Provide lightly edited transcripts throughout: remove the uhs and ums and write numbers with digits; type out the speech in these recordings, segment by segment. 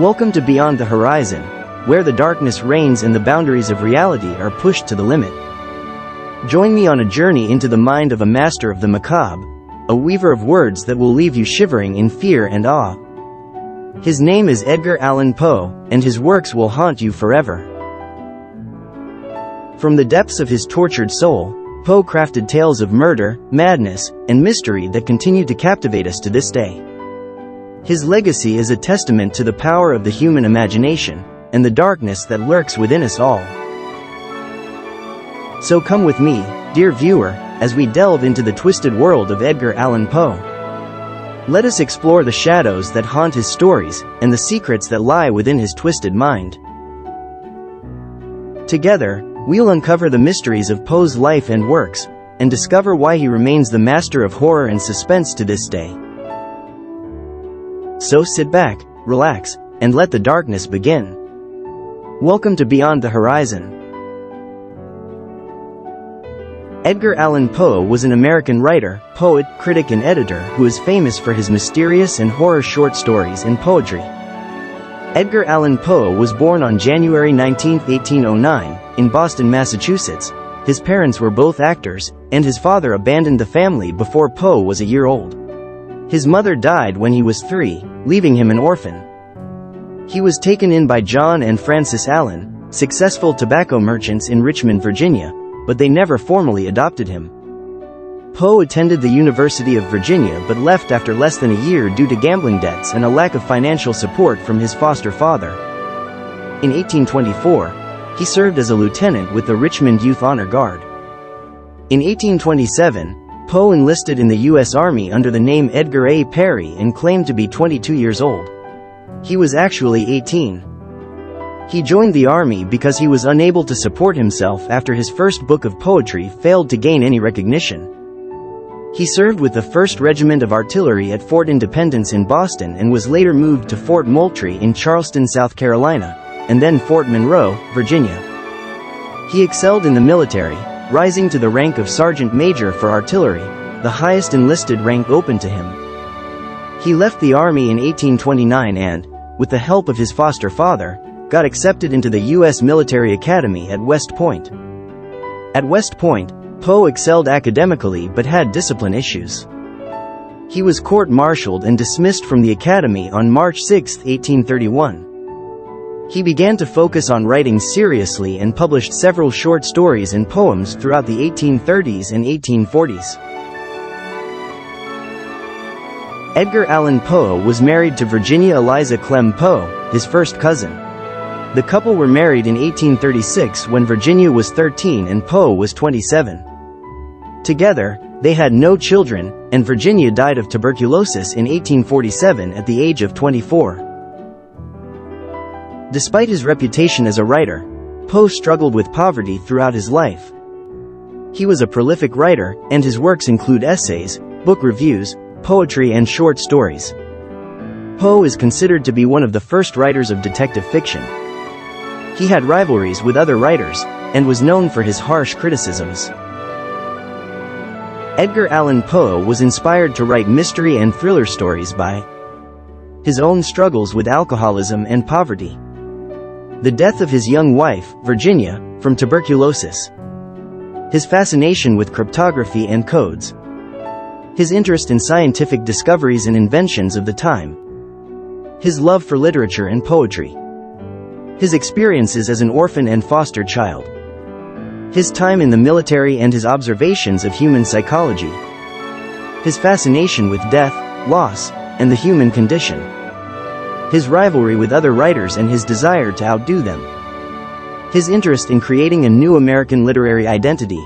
Welcome to Beyond the Horizon, where the darkness reigns and the boundaries of reality are pushed to the limit. Join me on a journey into the mind of a master of the macabre, a weaver of words that will leave you shivering in fear and awe. His name is Edgar Allan Poe, and his works will haunt you forever. From the depths of his tortured soul, Poe crafted tales of murder, madness, and mystery that continue to captivate us to this day. His legacy is a testament to the power of the human imagination, and the darkness that lurks within us all. So come with me, dear viewer, as we delve into the twisted world of Edgar Allan Poe. Let us explore the shadows that haunt his stories, and the secrets that lie within his twisted mind. Together, we'll uncover the mysteries of Poe's life and works, and discover why he remains the master of horror and suspense to this day. So sit back, relax, and let the darkness begin. Welcome to Beyond the Horizon. Edgar Allan Poe was an American writer, poet, critic and editor who is famous for his mysterious and horror short stories and poetry. Edgar Allan Poe was born on January 19, 1809, in Boston, Massachusetts. His parents were both actors, and his father abandoned the family before Poe was a year old. His mother died when he was 3, leaving him an orphan. He was taken in by John and Frances Allan, successful tobacco merchants in Richmond, Virginia, but they never formally adopted him. Poe attended the University of Virginia but left after less than a year due to gambling debts and a lack of financial support from his foster father. In 1824, he served as a lieutenant with the Richmond Youth Honor Guard. In 1827, Poe enlisted in the U.S. Army under the name Edgar A. Perry and claimed to be 22 years old. He was actually 18. He joined the army because he was unable to support himself after his first book of poetry failed to gain any recognition. He served with the 1st Regiment of Artillery at Fort Independence in Boston and was later moved to Fort Moultrie in Charleston, South Carolina, and then Fort Monroe, Virginia. He excelled in the military, rising to the rank of Sergeant Major for artillery, the highest enlisted rank open to him. He left the army in 1829 and, with the help of his foster father, got accepted into the U.S. Military Academy at West Point. At West Point, Poe excelled academically but had discipline issues. He was court-martialed and dismissed from the academy on March 6, 1831. He began to focus on writing seriously and published several short stories and poems throughout the 1830s and 1840s. Edgar Allan Poe was married to Virginia Eliza Clem Poe, his first cousin. The couple were married in 1836 when Virginia was 13 and Poe was 27. Together, they had no children, and Virginia died of tuberculosis in 1847 at the age of 24. Despite his reputation as a writer, Poe struggled with poverty throughout his life. He was a prolific writer, and his works include essays, book reviews, poetry and short stories. Poe is considered to be one of the first writers of detective fiction. He had rivalries with other writers, and was known for his harsh criticisms. Edgar Allan Poe was inspired to write mystery and thriller stories by his own struggles with alcoholism and poverty, the death of his young wife, Virginia, from tuberculosis, his fascination with cryptography and codes, his interest in scientific discoveries and inventions of the time, his love for literature and poetry, his experiences as an orphan and foster child, his time in the military and his observations of human psychology, his fascination with death, loss, and the human condition, his rivalry with other writers and his desire to outdo them, his interest in creating a new American literary identity.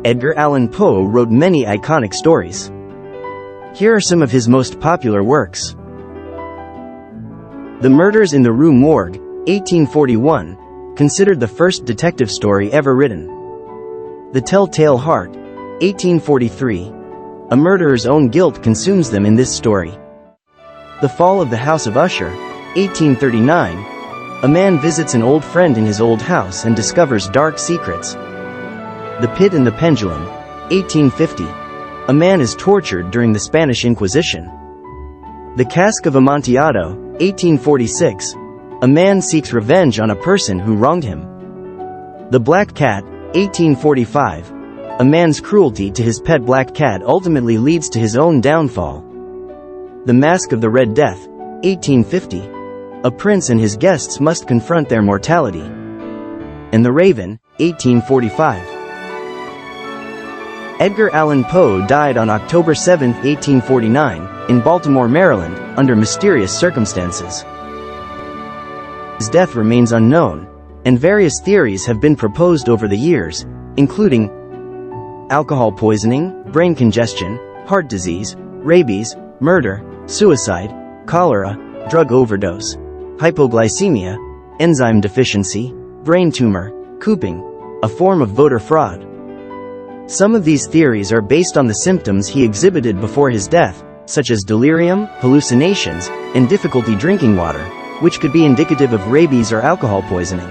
Edgar Allan Poe wrote many iconic stories. Here are some of his most popular works. The Murders in the Rue Morgue, 1841, considered the first detective story ever written. The Tell-Tale Heart, 1843. A murderer's own guilt consumes them in this story. The Fall of the House of Usher, 1839. A man visits an old friend in his old house and discovers dark secrets. The Pit and the Pendulum, 1850. A man is tortured during the Spanish Inquisition. The Cask of Amontillado, 1846. A man seeks revenge on a person who wronged him. The Black Cat, 1845. A man's cruelty to his pet black cat ultimately leads to his own downfall. The Mask of the Red Death, 1850. A prince and his guests must confront their mortality. And The Raven, 1845. Edgar Allan Poe died on October 7, 1849, in Baltimore, Maryland, under mysterious circumstances. His death remains unknown, and various theories have been proposed over the years, including alcohol poisoning, brain congestion, heart disease, rabies, murder, suicide, cholera, drug overdose, hypoglycemia, enzyme deficiency, brain tumor, cooping, a form of voter fraud. Some of these theories are based on the symptoms he exhibited before his death, such as delirium, hallucinations, and difficulty drinking water, which could be indicative of rabies or alcohol poisoning.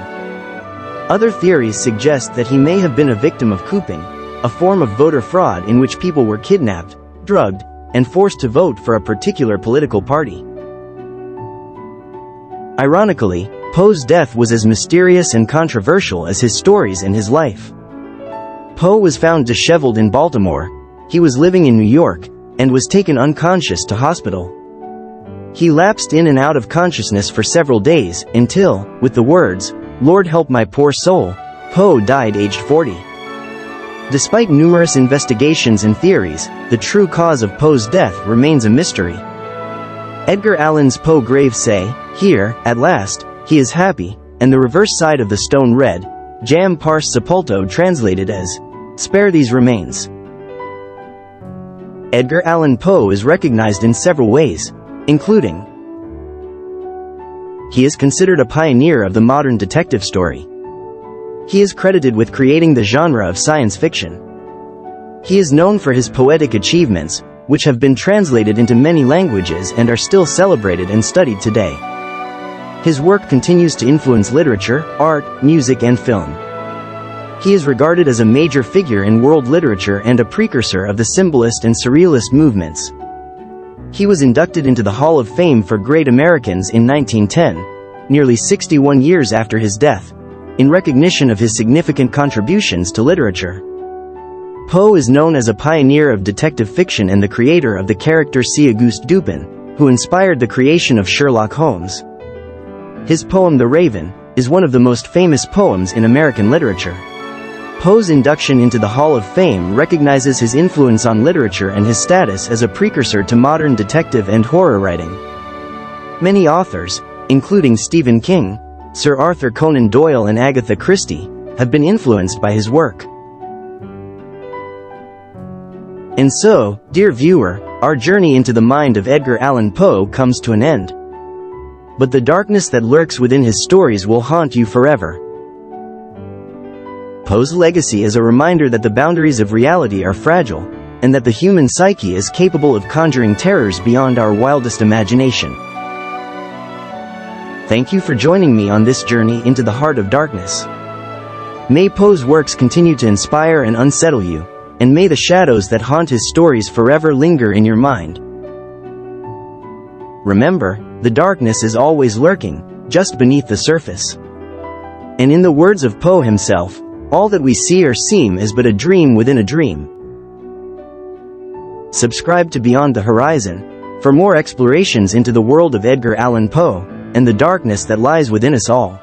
Other theories suggest that he may have been a victim of cooping, a form of voter fraud in which people were kidnapped, drugged, and forced to vote for a particular political party. Ironically, Poe's death was as mysterious and controversial as his stories and his life. Poe was found disheveled in Baltimore. He was living in New York, and was taken unconscious to hospital. He lapsed in and out of consciousness for several days, until, with the words, "Lord help my poor soul," Poe died aged 40. Despite numerous investigations and theories, the true cause of Poe's death remains a mystery. Edgar Allan's Poe graves say, "Here, at last, he is happy," and the reverse side of the stone read, "Jam pars sepulto," translated as, "Spare these remains." Edgar Allan Poe is recognized in several ways, including he is considered a pioneer of the modern detective story. He is credited with creating the genre of science fiction. He is known for his poetic achievements, which have been translated into many languages and are still celebrated and studied today. His work continues to influence literature, art, music, and film. He is regarded as a major figure in world literature and a precursor of the symbolist and surrealist movements. He was inducted into the Hall of Fame for Great Americans in 1910, nearly 61 years after his death, in recognition of his significant contributions to literature. Poe is known as a pioneer of detective fiction and the creator of the character C. Auguste Dupin, who inspired the creation of Sherlock Holmes. His poem The Raven is one of the most famous poems in American literature. Poe's induction into the Hall of Fame recognizes his influence on literature and his status as a precursor to modern detective and horror writing. Many authors, including Stephen King, Sir Arthur Conan Doyle, and Agatha Christie, have been influenced by his work. And so, dear viewer, our journey into the mind of Edgar Allan Poe comes to an end. But the darkness that lurks within his stories will haunt you forever. Poe's legacy is a reminder that the boundaries of reality are fragile, and that the human psyche is capable of conjuring terrors beyond our wildest imagination. Thank you for joining me on this journey into the heart of darkness. May Poe's works continue to inspire and unsettle you, and may the shadows that haunt his stories forever linger in your mind. Remember, the darkness is always lurking, just beneath the surface. And in the words of Poe himself, all that we see or seem is but a dream within a dream. Subscribe to Beyond the Horizon for more explorations into the world of Edgar Allan Poe and the darkness that lies within us all.